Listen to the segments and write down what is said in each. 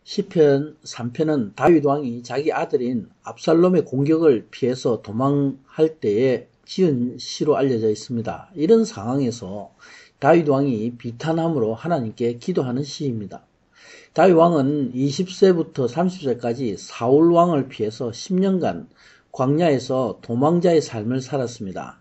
시편 3편은 다윗 왕이 자기 아들인 압살롬의 공격을 피해서 도망할 때에 지은 시로 알려져 있습니다. 이런 상황에서 다윗 왕이 비탄함으로 하나님께 기도하는 시입니다. 다윗 왕은 20세부터 30세까지 사울 왕을 피해서 10년간 광야에서 도망자의 삶을 살았습니다.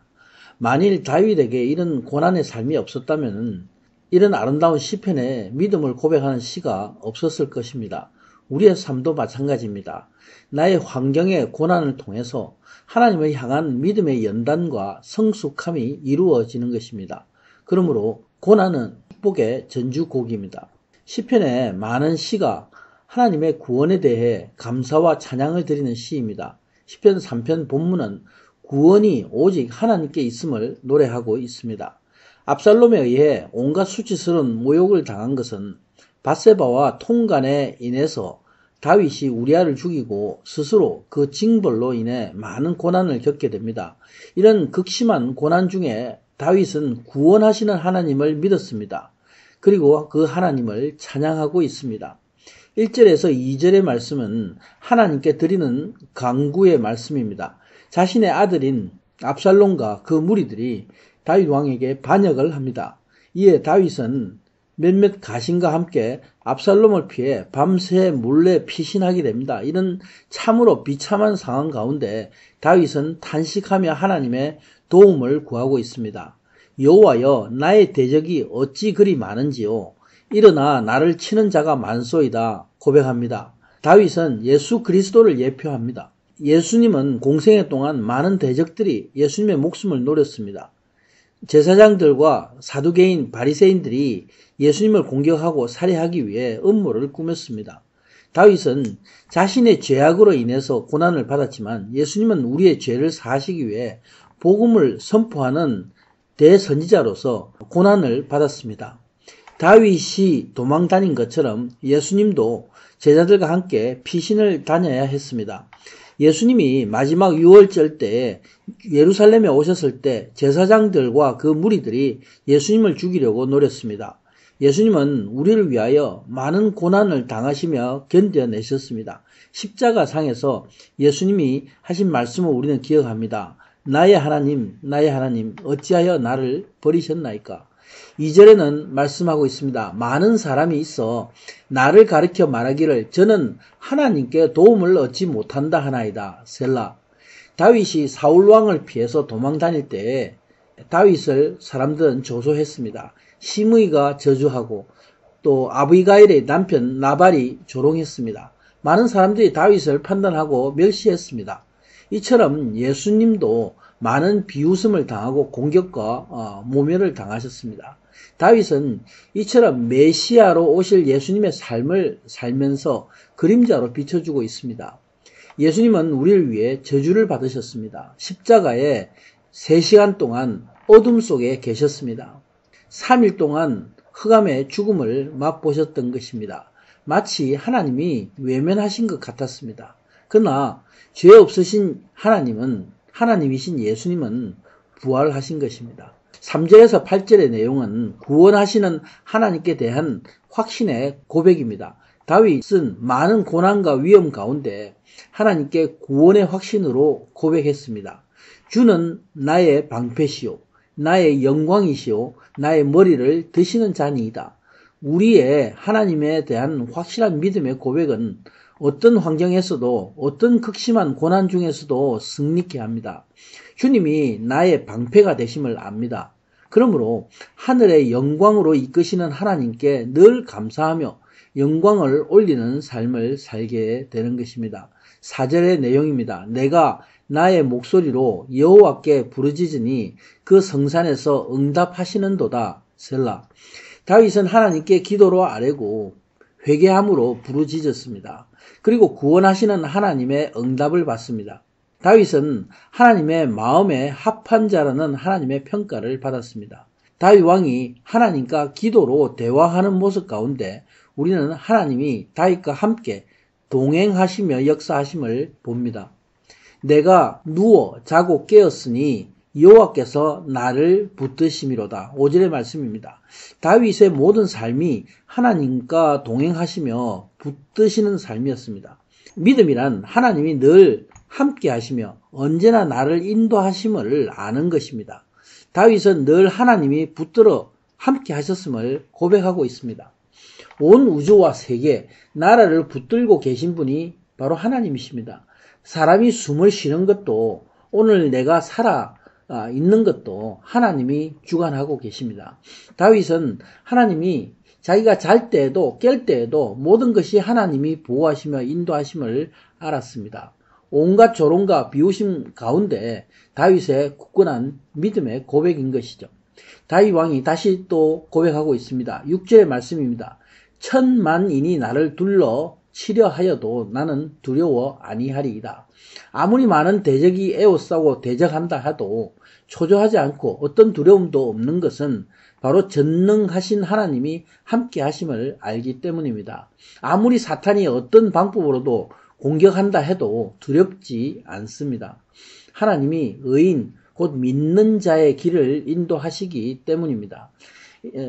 만일 다윗에게 이런 고난의 삶이 없었다면 이런 아름다운 시편에 믿음을 고백하는 시가 없었을 것입니다. 우리의 삶도 마찬가지입니다. 나의 환경의 고난을 통해서 하나님을 향한 믿음의 연단과 성숙함이 이루어지는 것입니다. 그러므로 고난은 축복의 전주곡입니다. 시편의 많은 시가 하나님의 구원에 대해 감사와 찬양을 드리는 시입니다. 시편 3편 본문은 구원이 오직 하나님께 있음을 노래하고 있습니다. 압살롬에 의해 온갖 수치스러운 모욕을 당한 것은 밧세바와 통간에 인해서 다윗이 우리아를 죽이고 스스로 그 징벌로 인해 많은 고난을 겪게 됩니다. 이런 극심한 고난 중에 다윗은 구원하시는 하나님을 믿었습니다. 그리고 그 하나님을 찬양하고 있습니다. 1절에서 2절의 말씀은 하나님께 드리는 간구의 말씀입니다. 자신의 아들인 압살롬과 그 무리들이 다윗 왕에게 반역을 합니다. 이에 다윗은 몇몇 가신과 함께 압살롬을 피해 밤새 몰래 피신하게 됩니다. 이런 참으로 비참한 상황 가운데 다윗은 탄식하며 하나님의 도움을 구하고 있습니다. 여호와여, 나의 대적이 어찌 그리 많은지요. 일어나 나를 치는 자가 많소이다 고백합니다. 다윗은 예수 그리스도를 예표합니다. 예수님은 공생애 동안 많은 대적들이 예수님의 목숨을 노렸습니다. 제사장들과 사두개인 바리새인들이 예수님을 공격하고 살해하기 위해 음모를 꾸몄습니다. 다윗은 자신의 죄악으로 인해서 고난을 받았지만 예수님은 우리의 죄를 사하시기 위해 복음을 선포하는 대선지자로서 고난을 받았습니다. 다윗이 도망 다닌 것처럼 예수님도 제자들과 함께 피신을 다녀야 했습니다. 예수님이 마지막 유월절 때에 예루살렘에 오셨을 때 제사장들과 그 무리들이 예수님을 죽이려고 노렸습니다. 예수님은 우리를 위하여 많은 고난을 당하시며 견뎌내셨습니다. 십자가상에서 예수님이 하신 말씀을 우리는 기억합니다. 나의 하나님, 나의 하나님, 어찌하여 나를 버리셨나이까? 2절에는 말씀하고 있습니다. 많은 사람이 있어 나를 가리켜 말하기를 저는 하나님께 도움을 얻지 못한다 하나이다. 셀라. 다윗이 사울왕을 피해서 도망 다닐 때에 다윗을 사람들은 조소했습니다. 시므이가 저주하고 또 아비가일의 남편 나발이 조롱했습니다. 많은 사람들이 다윗을 판단하고 멸시했습니다. 이처럼 예수님도 많은 비웃음을 당하고 공격과 모멸을 당하셨습니다. 다윗은 이처럼 메시아로 오실 예수님의 삶을 살면서 그림자로 비춰주고 있습니다. 예수님은 우리를 위해 저주를 받으셨습니다. 십자가에 3시간 동안 어둠 속에 계셨습니다. 3일 동안 흑암의 죽음을 맛보셨던 것입니다. 마치 하나님이 외면하신 것 같았습니다. 그러나 죄 없으신 하나님이신 예수님은 부활하신 것입니다. 3절에서 8절의 내용은 구원하시는 하나님께 대한 확신의 고백입니다. 다윗은 많은 고난과 위험 가운데 하나님께 구원의 확신으로 고백했습니다. 주는 나의 방패시오, 나의 영광이시오, 나의 머리를 드시는 자니이다. 우리의 하나님에 대한 확실한 믿음의 고백은 어떤 환경에서도 어떤 극심한 고난 중에서도 승리케 합니다. 주님이 나의 방패가 되심을 압니다. 그러므로 하늘의 영광으로 이끄시는 하나님께 늘 감사하며 영광을 올리는 삶을 살게 되는 것입니다. 4절의 내용입니다. 내가 나의 목소리로 여호와께 부르짖으니 그 성산에서 응답하시는도다. 셀라. 다윗은 하나님께 기도로 아뢰고 회개함으로 부르짖었습니다. 그리고 구원하시는 하나님의 응답을 받습니다. 다윗은 하나님의 마음에 합한 자라는 하나님의 평가를 받았습니다. 다윗 왕이 하나님과 기도로 대화하는 모습 가운데 우리는 하나님이 다윗과 함께 동행하시며 역사하심을 봅니다. 내가 누워 자고 깨었으니 여호와께서 나를 붙드심이로다. 5절의 말씀입니다. 다윗의 모든 삶이 하나님과 동행하시며 붙드시는 삶이었습니다. 믿음이란 하나님이 늘 함께 하시며 언제나 나를 인도하심을 아는 것입니다. 다윗은 늘 하나님이 붙들어 함께 하셨음을 고백하고 있습니다. 온 우주와 세계, 나라를 붙들고 계신 분이 바로 하나님이십니다. 사람이 숨을 쉬는 것도 오늘 내가 살아 있는 것도 하나님이 주관하고 계십니다. 다윗은 하나님이 자기가 잘 때에도 깰 때에도 모든 것이 하나님이 보호하시며 인도하심을 알았습니다. 온갖 조롱과 비웃음 가운데 다윗의 굳건한 믿음의 고백인 것이죠. 다윗 왕이 다시 또 고백하고 있습니다. 6절의 말씀입니다. 천만인이 나를 둘러 치려 하여도 나는 두려워 아니하리이다. 아무리 많은 대적이 에워싸고 대적한다 하도 초조하지 않고 어떤 두려움도 없는 것은 바로 전능하신 하나님이 함께 하심을 알기 때문입니다. 아무리 사탄이 어떤 방법으로도 공격한다 해도 두렵지 않습니다. 하나님이 의인 곧 믿는 자의 길을 인도하시기 때문입니다.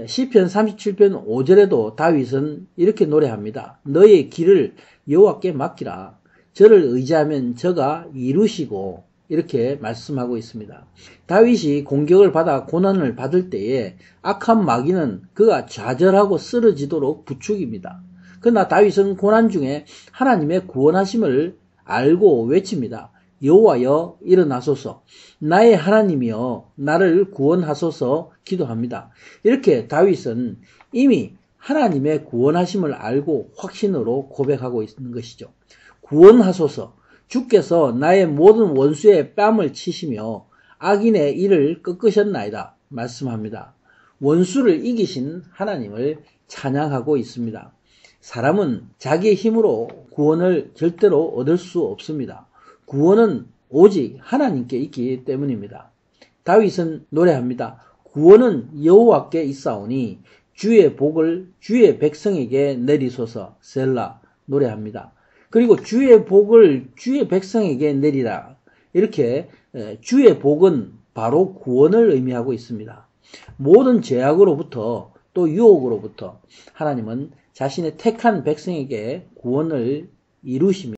시편 37편 5절에도 다윗은 이렇게 노래합니다. 너의 길을 여호와께 맡기라. 저를 의지하면 저가 이루시고, 이렇게 말씀하고 있습니다. 다윗이 공격을 받아 고난을 받을 때에 악한 마귀는 그가 좌절하고 쓰러지도록 부추깁니다. 그러나 다윗은 고난 중에 하나님의 구원하심을 알고 외칩니다. 여호와여 일어나소서, 나의 하나님이여 나를 구원하소서 기도합니다. 이렇게 다윗은 이미 하나님의 구원하심을 알고 확신으로 고백하고 있는 것이죠. 구원하소서, 주께서 나의 모든 원수의 뺨을 치시며 악인의 일을 꺾으셨나이다 말씀합니다. 원수를 이기신 하나님을 찬양하고 있습니다. 사람은 자기의 힘으로 구원을 절대로 얻을 수 없습니다. 구원은 오직 하나님께 있기 때문입니다. 다윗은 노래합니다. 구원은 여호와께 있사오니 주의 복을 주의 백성에게 내리소서. 셀라 노래합니다. 그리고 주의 복을 주의 백성에게 내리라. 이렇게 주의 복은 바로 구원을 의미하고 있습니다. 모든 죄악으로부터 또 유혹으로부터 하나님은 자신의 택한 백성에게 구원을 이루시며